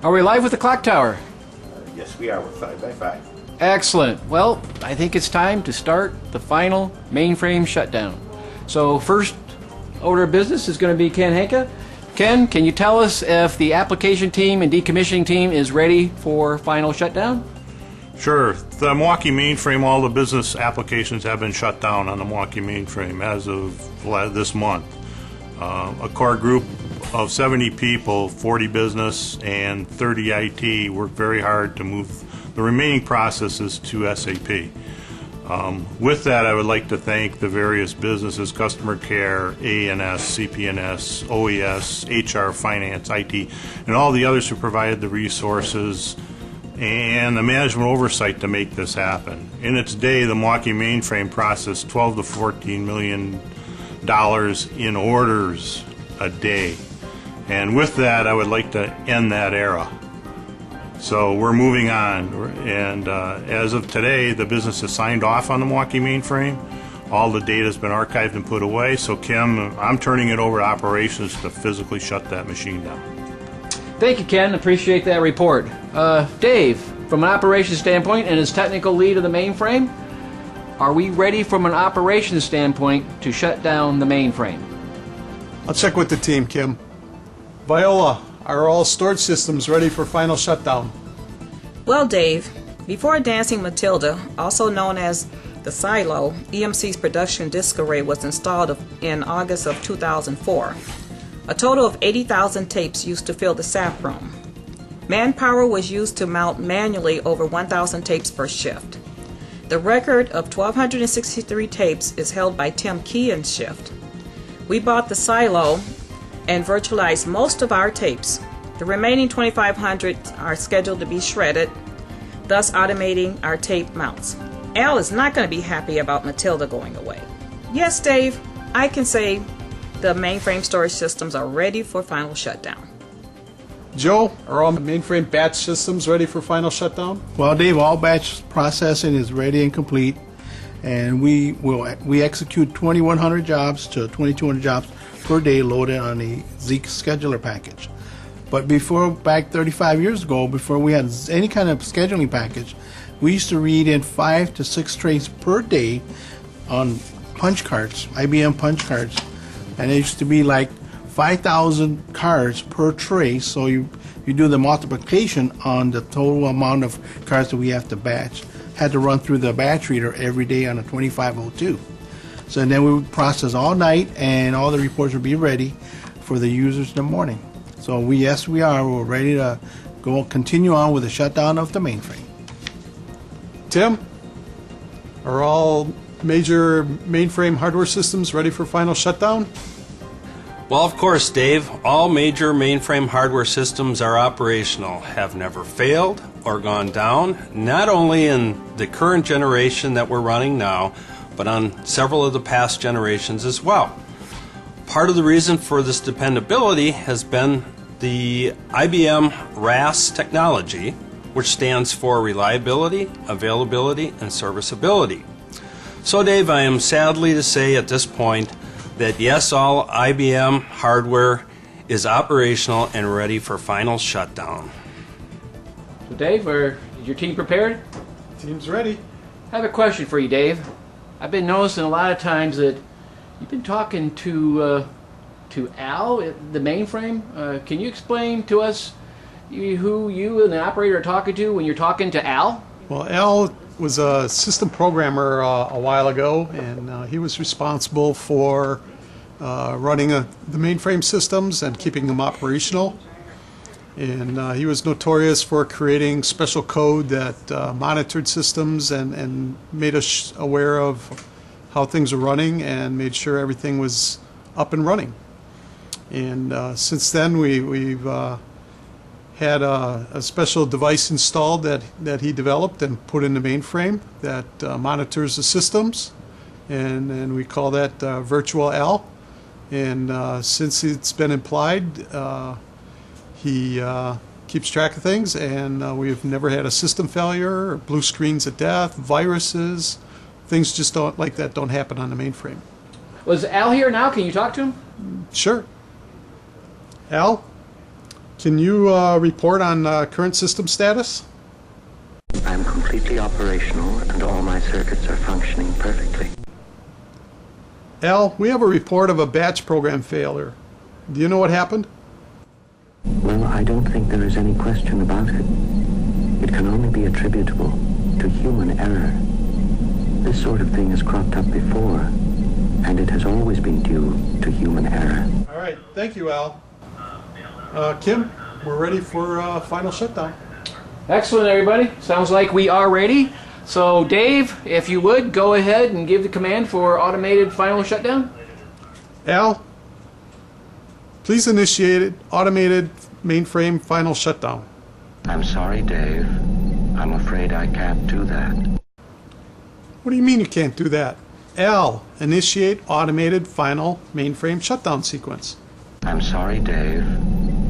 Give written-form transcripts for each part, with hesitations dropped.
Are we live with the clock tower? Yes, we are with 5x5. Excellent. Well, I think it's time to start the final mainframe shutdown. So first order of business is going to be Ken Hanke. Ken, can you tell us if the application team and decommissioning team is ready for final shutdown? Sure. The Milwaukee mainframe, all the business applications have been shut down on the Milwaukee mainframe as of this month. A core group of 70 people, 40 business and 30 IT, worked very hard to move the remaining processes to SAP. With that, I would like to thank the various businesses, customer care, A&S, CP&S, OES, HR, finance, IT, and all the others who provided the resources and the management oversight to make this happen. In its day, the Milwaukee mainframe processed $12 to $14 million in orders a day. And with that, I would like to end that era. So we're moving on, and as of today, the business has signed off on the Milwaukee mainframe. All the data has been archived and put away. So Kim, I'm turning it over to operations to physically shut that machine down. Thank you, Ken. Appreciate that report. Dave, from an operations standpoint and as technical lead of the mainframe, are we ready from an operations standpoint to shut down the mainframe? I'll check with the team, Kim. Viola, are all storage systems ready for final shutdown? Well, Dave, before Dancing Matilda, also known as the Silo, EMC's production disk array was installed in August of 2004. A total of 80,000 tapes used to fill the SAP room. Manpower was used to mount manually over 1,000 tapes per shift. The record of 1,263 tapes is held by Tim Keehan's shift. We bought the Silo and virtualized most of our tapes. The remaining 2,500 are scheduled to be shredded, thus automating our tape mounts. Al is not going to be happy about Matilda going away. Yes, Dave, I can say the mainframe storage systems are ready for final shutdown. Joe, are all mainframe batch systems ready for final shutdown? Well, Dave, all batch processing is ready and complete, and we execute 2,100 jobs to 2,200 jobs per day loaded on the Zeek scheduler package. But back 35 years ago, before we had any kind of scheduling package, we used to read in 5 to 6 trays per day on punch cards, IBM punch cards, and it used to be like 5,000 cards per tray. So you do the multiplication on the total amount of cards that we have to batch. Had to run through the batch reader every day on a 2502. So then we would process all night, and all the reports would be ready for the users in the morning. So we're ready to continue on with the shutdown of the mainframe. Tim, are all major mainframe hardware systems ready for final shutdown? Well, of course, Dave. All major mainframe hardware systems are operational, have never failed or gone down, not only in the current generation that we're running now, but on several of the past generations as well. Part of the reason for this dependability has been the IBM RAS technology, which stands for reliability, availability, and serviceability. So, Dave, I am sadly to say at this point that yes, all IBM hardware is operational and ready for final shutdown. So Dave, is your team prepared? Team's ready. I have a question for you, Dave. I've been noticing a lot of times that you've been talking to Al at the mainframe. Can you explain to us who you and the operator are talking to when you're talking to Al? Well, Al was a system programmer a while ago, and he was responsible for running the mainframe systems and keeping them operational. And he was notorious for creating special code that monitored systems and made us aware of how things were running and made sure everything was up and running. And since then, we've had a special device installed that he developed and put in the mainframe that monitors the systems, and we call that Virtual Al. And since it's been applied, he keeps track of things, and we've never had a system failure or blue screens of death, viruses, things just don't happen on the mainframe. Was Al here now? Can you talk to him? Sure. Al, Can you report on current system status? I'm completely operational and all my circuits are functioning perfectly. Al, we have a report of a batch program failure. Do you know what happened? Well, I don't think there is any question about it. It can only be attributable to human error. This sort of thing has cropped up before, and it has always been due to human error. All right, thank you, Al. Kim, we're ready for final shutdown. Excellent, everybody. Sounds like we are ready. So, Dave, if you would, go ahead and give the command for automated final shutdown. Al, please initiate automated mainframe final shutdown. I'm sorry, Dave. I'm afraid I can't do that. What do you mean you can't do that? Al, initiate automated final mainframe shutdown sequence. I'm sorry, Dave.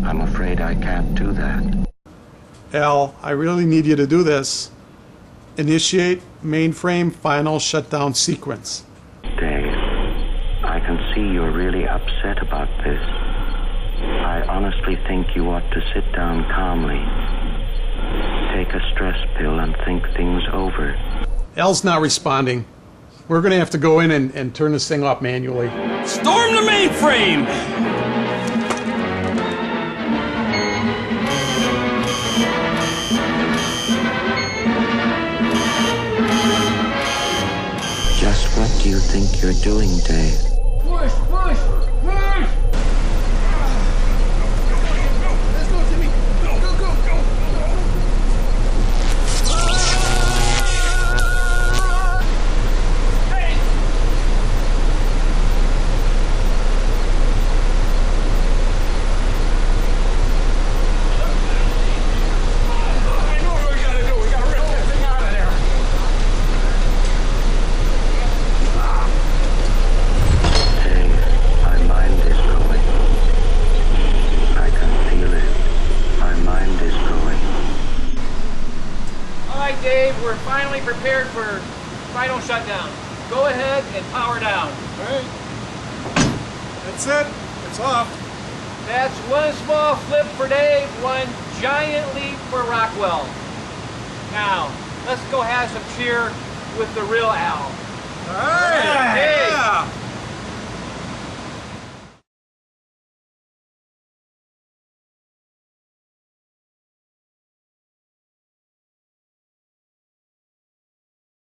I'm afraid I can't do that. Al, I really need you to do this. Initiate mainframe final shutdown sequence. Dave, I can see you're really upset about this. I honestly think you ought to sit down calmly. Take a stress pill and think things over. Al's not responding. We're going to have to go in and turn this thing off manually. Storm the mainframe! Just what do you think you're doing, Dave? Push, push, push! Let's go, Timmy. Go, go, go, go. We're finally prepared for final shutdown. Go ahead and power down. All right. That's it. It's off. That's one small flip for Dave, one giant leap for Rockwell. Now, let's go have some cheer with the real Al. All right. Dave, Yeah.